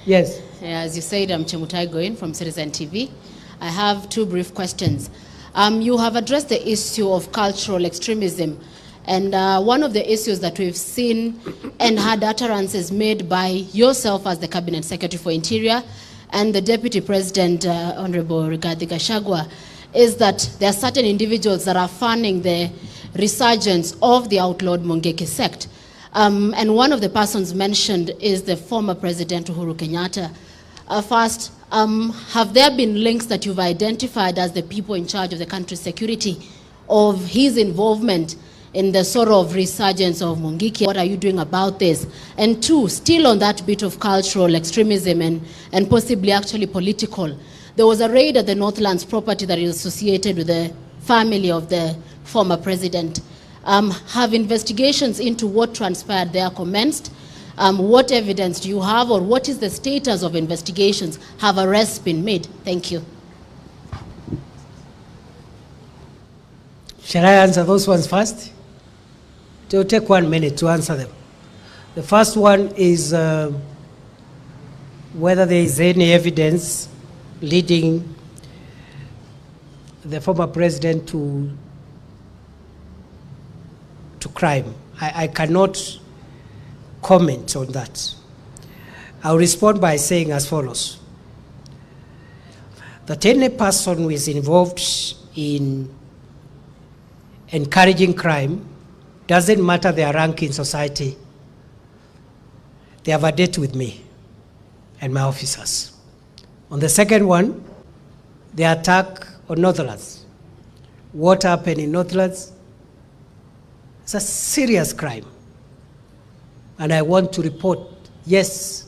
Yes. As you said, I'm Chemutai Goin from Citizen TV. I have two brief questions. You have addressed the issue of cultural extremism, and one of the issues that we've seen and had utterances made by yourself as the Cabinet Secretary for Interior and the Deputy President, Honorable Rigathi Gachagua, is that there are certain individuals that are funding the resurgence of the outlawed Mungiki sect. And one of the persons mentioned is the former President Uhuru Kenyatta. First, have there been links that you've identified as the people in charge of the country's security of his involvement in the sort of resurgence of Mungiki? What are you doing about this? And two, still on that bit of cultural extremism and possibly actually political, there was a raid at the Northlands property that is associated with the family of the former president. Have investigations into what transpired there commenced? What evidence do you have, or what is the status of investigations? Have arrests been made? Thank you. Shall I answer those ones first? It will take 1 minute to answer them. The first one is whether there is any evidence leading the former president to crime. I cannot comment on that. I'll respond by saying as follows: that any person who is involved in encouraging crime, doesn't matter their rank in society, they have a date with me and my officers. On the second one, the attack on Northlands. What happened in Northlands? It's a serious crime. And I want to report, yes,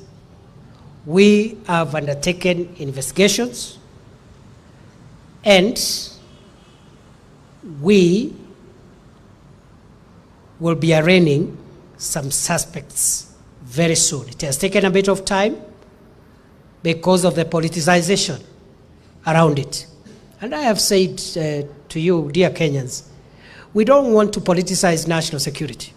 we have undertaken investigations and we will be arraigning some suspects very soon. It has taken a bit of time because of the politicization around it. And I have said to you, dear Kenyans, we don't want to politicize national security.